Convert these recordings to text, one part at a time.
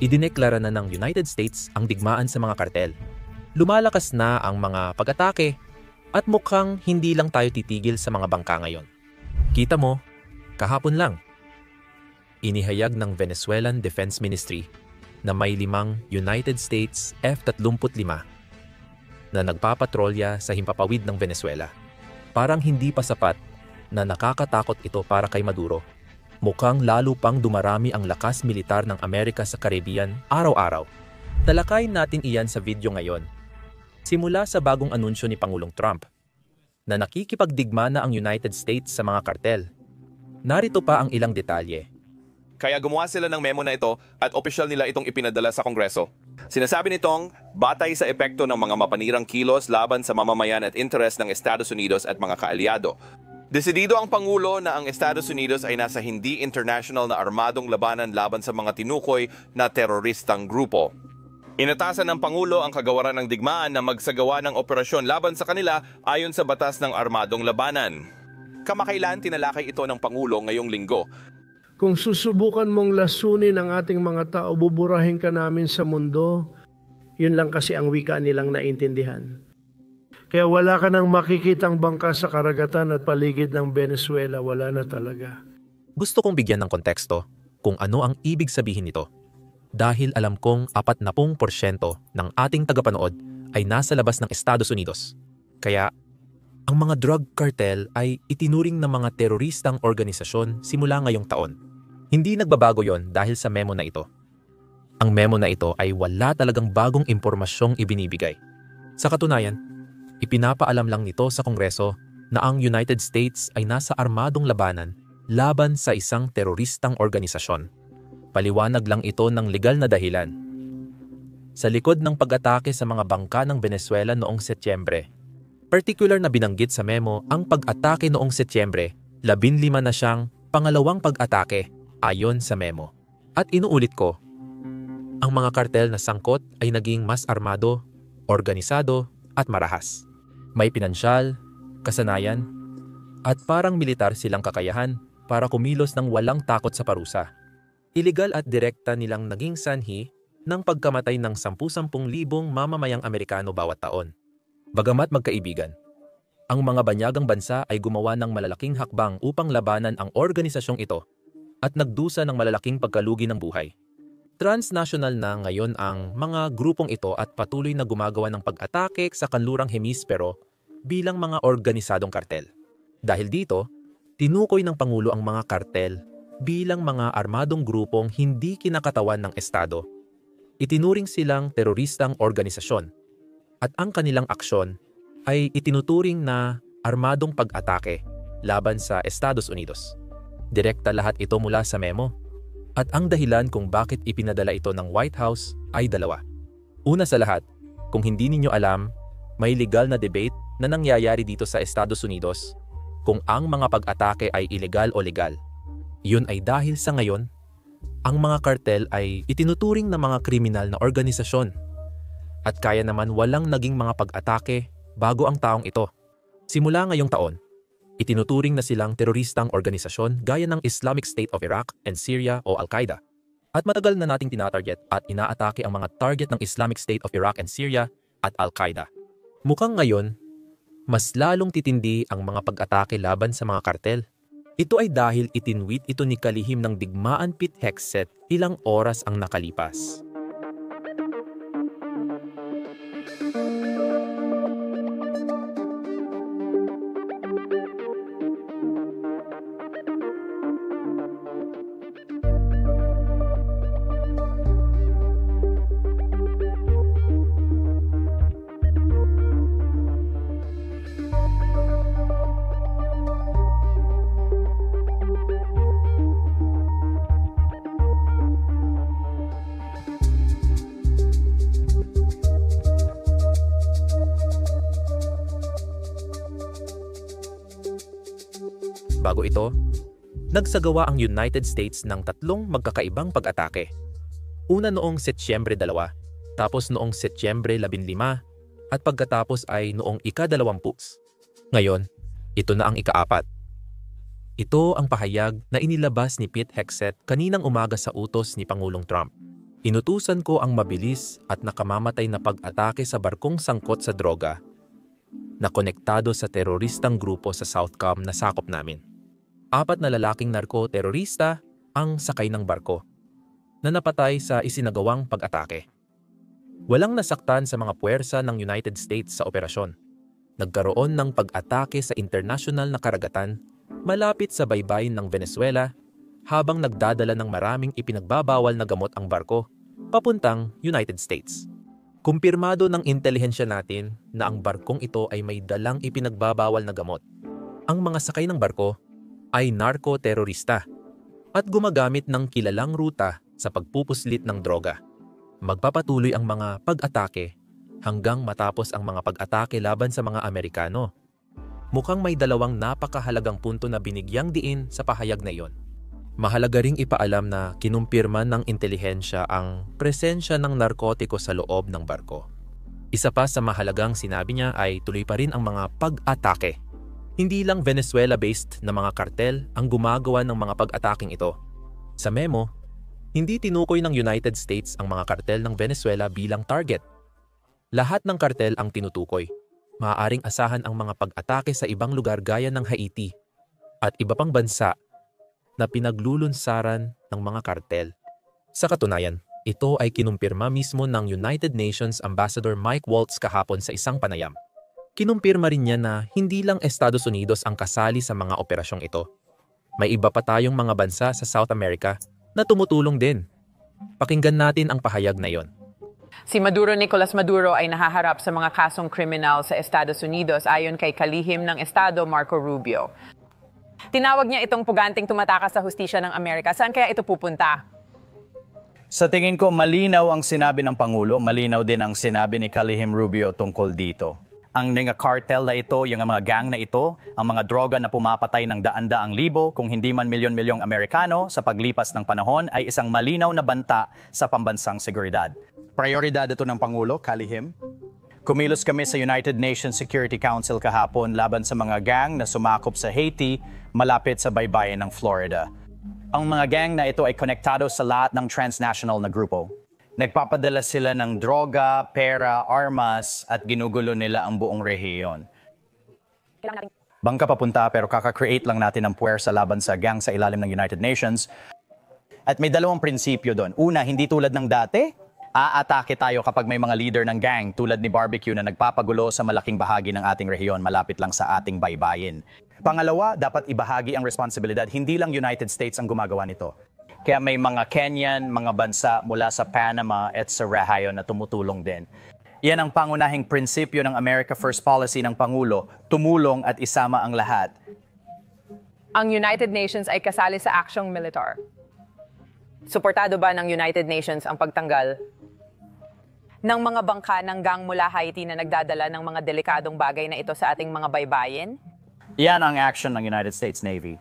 Idineklara na ng United States ang digmaan sa mga kartel. Lumalakas na ang mga pag-atake at mukhang hindi lang tayo titigil sa mga bangka ngayon. Kita mo, kahapon lang, inihayag ng Venezuelan Defense Ministry na may 5 United States F-35 na nagpapatrolya sa himpapawid ng Venezuela. Parang hindi pa sapat na nakakatakot ito para kay Maduro. Mukhang lalo pang dumarami ang lakas militar ng Amerika sa Caribbean araw-araw. Talakayin natin iyan sa video ngayon. Simula sa bagong anunsyo ni Pangulong Trump na nakikipagdigma na ang United States sa mga kartel. Narito pa ang ilang detalye. Kaya gumawa sila ng memo na ito at opisyal nila itong ipinadala sa Kongreso. Sinasabi nitong batay sa epekto ng mga mapanirang kilos laban sa mamamayan at interes ng Estados Unidos at mga kaalyado. Desidido ang Pangulo na ang Estados Unidos ay nasa hindi international na armadong labanan laban sa mga tinukoy na teroristang grupo. Inatasan ng Pangulo ang kagawaran ng digmaan na magsagawa ng operasyon laban sa kanila ayon sa batas ng armadong labanan. Kamakailan tinalakay ito ng Pangulo ngayong linggo. Kung susubukan mong lasunin ang ating mga tao, buburahin ka namin sa mundo. Yun lang kasi ang wika nilang naintindihan. Kaya wala ka nang makikitang bangka sa karagatan at paligid ng Venezuela. Wala na talaga. Gusto kong bigyan ng konteksto kung ano ang ibig sabihin nito. Dahil alam kong 40% ng ating tagapanood ay nasa labas ng Estados Unidos. Kaya, ang mga drug cartel ay itinuring ng mga teroristang organisasyon simula ngayong taon. Hindi nagbabago yon dahil sa memo na ito. Ang memo na ito ay wala talagang bagong impormasyong ibinibigay. Sa katunayan, ipinapaalam lang nito sa Kongreso na ang United States ay nasa armadong labanan laban sa isang teroristang organisasyon. Paliwanag lang ito ng legal na dahilan. Sa likod ng pag-atake sa mga bangka ng Venezuela noong Setyembre, particular na binanggit sa memo ang pag-atake noong Setyembre, 15 na siyang pangalawang pag-atake ayon sa memo. At inuulit ko, ang mga kartel na sangkot ay naging mas armado, organisado at marahas. May pinansyal, kasanayan, at parang militar silang kakayahan para kumilos ng walang takot sa parusa. Iligal at direkta nilang naging sanhi ng pagkamatay ng 10,000 mamamayang Amerikano bawat taon. Bagamat magkaibigan, ang mga banyagang bansa ay gumawa ng malalaking hakbang upang labanan ang organisasyong ito at nagdusa ng malalaking pagkalugi ng buhay. Transnational na ngayon ang mga grupong ito at patuloy na gumagawa ng pag-atake sa kanlurang hemispero bilang mga organisadong kartel. Dahil dito, tinukoy ng Pangulo ang mga kartel bilang mga armadong grupong hindi kinakatawan ng Estado. Itinuring silang teroristang organisasyon at ang kanilang aksyon ay itinuturing na armadong pag-atake laban sa Estados Unidos. Direkta lahat ito mula sa memo. At ang dahilan kung bakit ipinadala ito ng White House ay dalawa. Una sa lahat, kung hindi ninyo alam, may legal na debate na nangyayari dito sa Estados Unidos kung ang mga pag-atake ay ilegal o legal. Yun ay dahil sa ngayon, ang mga kartel ay itinuturing na mga kriminal na organisasyon at kaya naman walang naging mga pag-atake bago ang taong ito. Simula ngayong taon, itinuturing na silang teroristang organisasyon gaya ng Islamic State of Iraq and Syria o Al-Qaeda. At matagal na nating tinatarget at inaatake ang mga target ng Islamic State of Iraq and Syria at Al-Qaeda. Mukhang ngayon, mas lalong titindi ang mga pag-atake laban sa mga kartel. Ito ay dahil itinweet ito ni kalihim ng digmaan Pete Hegseth ilang oras ang nakalipas. Bago ito, nagsagawa ang United States ng 3 magkakaibang pag-atake. Una noong Setyembre 2, tapos noong Setyembre 15, at pagkatapos ay noong ika-20. Ngayon, ito na ang ika-4. Ito ang pahayag na inilabas ni Pete Hegseth kaninang umaga sa utos ni Pangulong Trump. Inutusan ko ang mabilis at nakamamatay na pag-atake sa barkong sangkot sa droga na konektado sa teroristang grupo sa Southcom na sakop namin. 4 na lalaking narko-terorista ang sakay ng barko na napatay sa isinagawang pag-atake. Walang nasaktan sa mga puwersa ng United States sa operasyon. Nagkaroon ng pag-atake sa internasyonal na karagatan malapit sa baybayin ng Venezuela habang nagdadala ng maraming ipinagbabawal na gamot ang barko papuntang United States. Kumpirmado ng intelihensya natin na ang barkong ito ay may dalang ipinagbabawal na gamot. Ang mga sakay ng barko ay narko-terorista at gumagamit ng kilalang ruta sa pagpupuslit ng droga. Magpapatuloy ang mga pag-atake hanggang matapos ang mga pag-atake laban sa mga Amerikano. Mukhang may 2 napakahalagang punto na binigyang diin sa pahayag na iyon. Mahalaga ring ipaalam na kinumpirma ng intelihensya ang presensya ng narkotiko sa loob ng barko. Isa pa sa mahalagang sinabi niya ay tuloy pa rin ang mga pag-atake. Hindi lang Venezuela-based na mga kartel ang gumagawa ng mga pag-ataking ito. Sa memo, hindi tinukoy ng United States ang mga kartel ng Venezuela bilang target. Lahat ng kartel ang tinutukoy. Maaaring asahan ang mga pag-atake sa ibang lugar gaya ng Haiti at iba pang bansa na pinaglulunsaran ng mga kartel. Sa katunayan, ito ay kinumpirma mismo ng United Nations Ambassador Mike Waltz kahapon sa isang panayam. Kinumpirma rin niya na hindi lang Estados Unidos ang kasali sa mga operasyong ito. May iba pa tayong mga bansa sa South America na tumutulong din. Pakinggan natin ang pahayag na iyon. Si Nicolas Maduro ay nahaharap sa mga kasong kriminal sa Estados Unidos ayon kay kalihim ng Estado Marco Rubio. Tinawag niya itong puganting tumatakas sa hustisya ng Amerika. Saan kaya ito pupunta? Sa tingin ko, malinaw ang sinabi ng Pangulo, malinaw din ang sinabi ni Kalihim Rubio tungkol dito. Ang mga cartel na ito, yung mga gang na ito, ang mga droga na pumapatay ng daan-daang libo, kung hindi man milyon-milyong Amerikano sa paglipas ng panahon ay isang malinaw na banta sa pambansang seguridad. Prioridad ito ng Pangulo, Kalihim. Kumilos kami sa United Nations Security Council kahapon laban sa mga gang na sumakop sa Haiti malapit sa baybayin ng Florida. Ang mga gang na ito ay konektado sa lahat ng transnational na grupo. Nagpapadala sila ng droga, pera, armas at ginugulo nila ang buong rehiyon. Bangka papunta pero kaka-create lang natin ng puwersa laban sa gang sa ilalim ng United Nations. At may 2 prinsipyo doon. Una, hindi tulad ng dati, aatake tayo kapag may mga leader ng gang tulad ni Barbecue na nagpapagulo sa malaking bahagi ng ating rehiyon malapit lang sa ating baybayin. Pangalawa, dapat ibahagi ang responsibilidad. Hindi lang United States ang gumagawa nito. Kaya may mga Kenyan, mga bansa mula sa Panama at sa Rehiyon na tumutulong din. Yan ang pangunahing prinsipyo ng America First Policy ng Pangulo, tumulong at isama ang lahat. Ang United Nations ay kasali sa aksyong militar. Suportado ba ng United Nations ang pagtanggal ng mga bangka ng gang mula Haiti na nagdadala ng mga delikadong bagay na ito sa ating mga baybayin? Yan ang action ng United States Navy.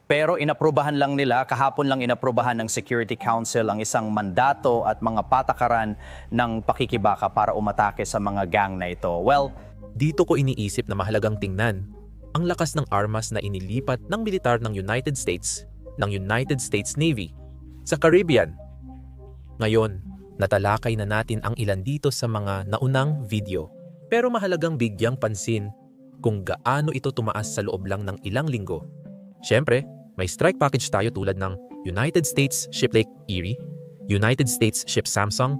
Pero inaprubahan lang nila, kahapon lang inaprubahan ng Security Council ang isang mandato at mga patakaran ng pakikibaka para umatake sa mga gang na ito. Well, dito ko iniisip na mahalagang tingnan ang lakas ng armas na inilipat ng militar ng United States Navy sa Caribbean. Ngayon, natalakay na natin ang ilan dito sa mga naunang video. Pero mahalagang bigyang pansin kung gaano ito tumaas sa loob lang ng ilang linggo. Siyempre, may strike package tayo tulad ng United States Ship Lake Erie, United States Ship Samsung,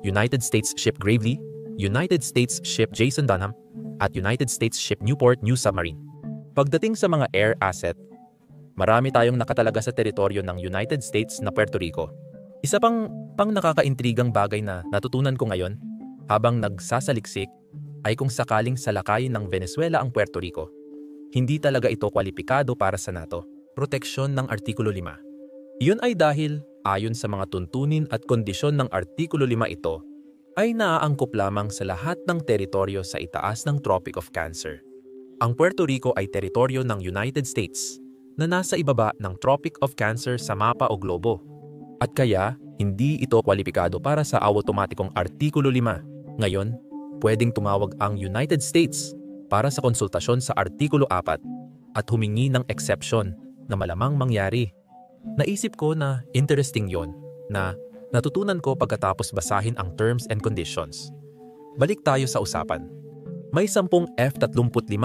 United States Ship Gravely, United States Ship Jason Dunham, at United States Ship Newport News Submarine. Pagdating sa mga air asset, marami tayong nakatalaga sa teritoryo ng United States na Puerto Rico. Isa pang nakakaintrigang bagay na natutunan ko ngayon habang nagsasaliksik ay kung sakaling salakayin ng Venezuela ang Puerto Rico. Hindi talaga ito kwalipikado para sa NATO. Proteksyon ng Artikulo 5. Iyon ay dahil, ayon sa mga tuntunin at kondisyon ng Artikulo 5 ito, ay naaangkop lamang sa lahat ng teritoryo sa itaas ng Tropic of Cancer. Ang Puerto Rico ay teritoryo ng United States na nasa ibaba ng Tropic of Cancer sa mapa o globo. At kaya, hindi ito kwalipikado para sa automatikong Artikulo 5. Ngayon, pwedeng tumawag ang United States para sa konsultasyon sa Artikulo 4 at humingi ng exception na malamang mangyari. Naisip ko na interesting yon na Natutunan ko pagkatapos basahin ang terms and conditions. Balik tayo sa usapan. May 10 F-35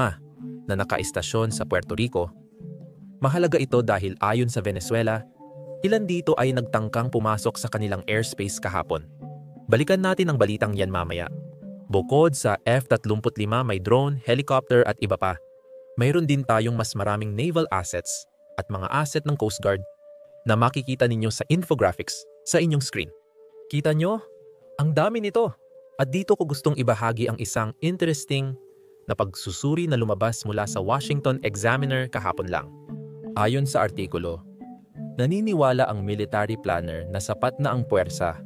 na nakaistasyon sa Puerto Rico. Mahalaga ito dahil ayon sa Venezuela, ilan dito ay nagtangkang pumasok sa kanilang airspace kahapon. Balikan natin ang balitang yan mamaya. Bukod sa F-35 may drone, helicopter at iba pa. Mayroon din tayong mas maraming naval assets at mga asset ng Coast Guard na makikita ninyo sa infographics sa inyong screen. Kita nyo? Ang dami nito. At dito ko gustong ibahagi ang isang interesting na pagsusuri na lumabas mula sa Washington Examiner kahapon lang. Ayon sa artikulo, naniniwala ang military planner na sapat na ang puwersa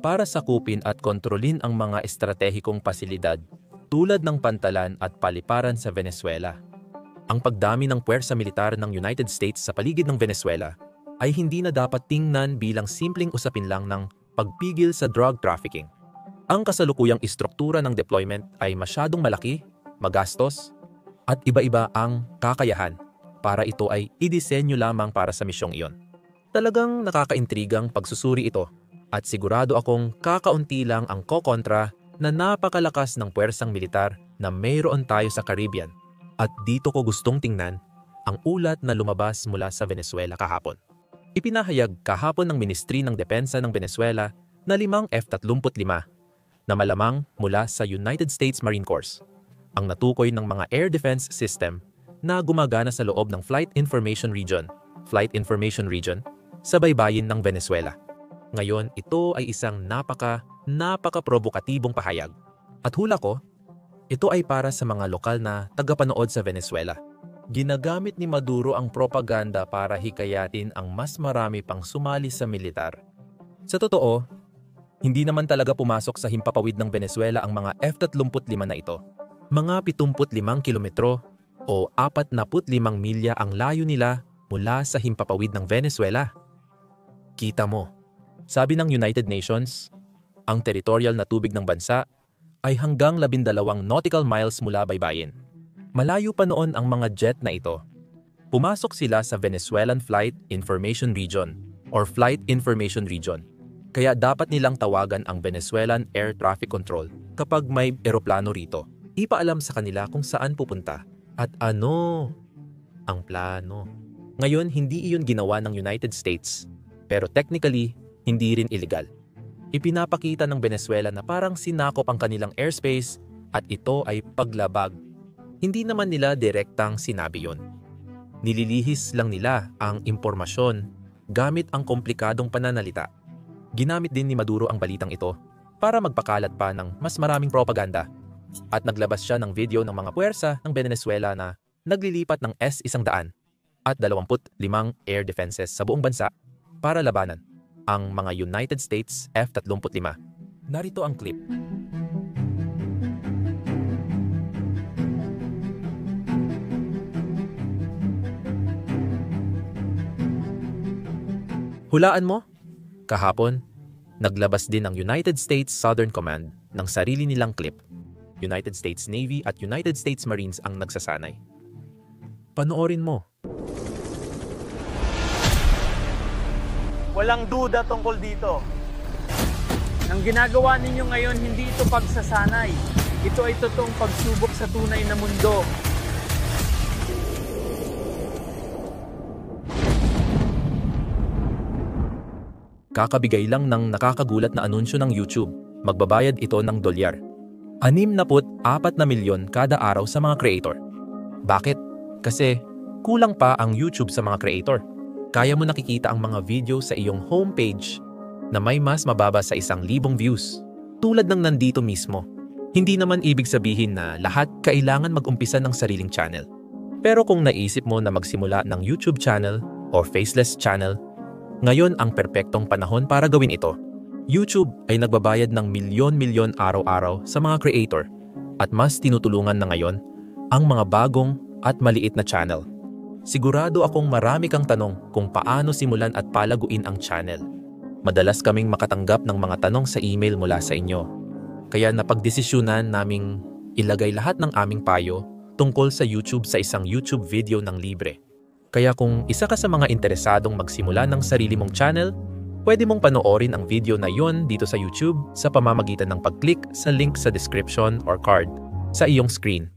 para sakupin at kontrolin ang mga estratehikong pasilidad tulad ng pantalan at paliparan sa Venezuela. Ang pagdami ng puwersa militar ng United States sa paligid ng Venezuela ay hindi na dapat tingnan bilang simpleng usapin lang ng pagpigil sa drug trafficking. Ang kasalukuyang istruktura ng deployment ay masyadong malaki, magastos, at iba-iba ang kakayahan para ito ay idisenyo lamang para sa misyong iyon. Talagang nakakaintrigang pagsusuri ito at sigurado akong kakaunti lang ang kokontra na napakalakas ng puwersang militar na mayroon tayo sa Caribbean. At dito ko gustong tingnan ang ulat na lumabas mula sa Venezuela kahapon. Ipinahayag kahapon ng Ministry ng Depensa ng Venezuela na 5 F-35 na malamang mula sa United States Marine Corps, ang natukoy ng mga air defense system na gumagana sa loob ng Flight Information Region sa baybayin ng Venezuela. Ngayon, ito ay isang napaka-provokatibong pahayag. At hula ko, ito ay para sa mga lokal na tagapanood sa Venezuela. Ginagamit ni Maduro ang propaganda para hikayatin ang mas marami pang sumali sa militar. Sa totoo, hindi naman talaga pumasok sa himpapawid ng Venezuela ang mga F-35 na ito. Mga 75 kilometro o 45 milya ang layo nila mula sa himpapawid ng Venezuela. Kita mo, sabi ng United Nations, ang territorial na tubig ng bansa ay hanggang 12 nautical miles mula baybayin. Malayo pa noon ang mga jet na ito. Pumasok sila sa Venezuelan Flight Information Region or Flight Information Region. Kaya dapat nilang tawagan ang Venezuelan Air Traffic Control kapag may eroplano rito. Ipaalam sa kanila kung saan pupunta at ano ang plano. Ngayon, hindi iyon ginawa ng United States, pero technically, hindi rin illegal. Ipinapakita ng Venezuela na parang sinakop ang kanilang airspace at ito ay paglabag. Hindi naman nila direktang sinabi yon. Nililihis lang nila ang impormasyon gamit ang komplikadong pananalita. Ginamit din ni Maduro ang balitang ito para magpakalat pa ng mas maraming propaganda. At naglabas siya ng video ng mga puwersa ng Venezuela na naglilipat ng S-100 at 25 air defenses sa buong bansa para labanan ang mga United States F-35. Narito ang clip. Hulaan mo? Kahapon, naglabas din ang United States Southern Command ng sarili nilang clip. United States Navy at United States Marines ang nagsasanay. Panoorin mo. Walang duda tungkol dito. Ang ginagawa ninyo ngayon, hindi ito pagsasanay. Ito ay totoong pagsubok sa tunay na mundo. Kakabigay lang ng nakakagulat na anunsyo ng YouTube. Magbabayad ito ng $64 na milyon kada araw sa mga creator. Bakit? Kasi kulang pa ang YouTube sa mga creator. Kaya mo nakikita ang mga video sa iyong homepage na may mas mababa sa 1,000 views. Tulad ng nandito mismo. Hindi naman ibig sabihin na lahat kailangan mag-umpisa ng sariling channel. Pero kung naisip mo na magsimula ng YouTube channel o faceless channel, ngayon ang perpektong panahon para gawin ito. YouTube ay nagbabayad ng milyon-milyon araw-araw sa mga creator at mas tinutulungan na ngayon ang mga bagong at maliit na channel. Sigurado akong marami kang tanong kung paano simulan at palaguin ang channel. Madalas kaming makatanggap ng mga tanong sa email mula sa inyo. Kaya napagdesisyunan naming ilagay lahat ng aming payo tungkol sa YouTube sa isang YouTube video ng libre. Kaya kung isa ka sa mga interesadong magsimula ng sarili mong channel, Pwede mong panoorin ang video na yon dito sa YouTube sa pamamagitan ng pag-click sa link sa description or card sa iyong screen.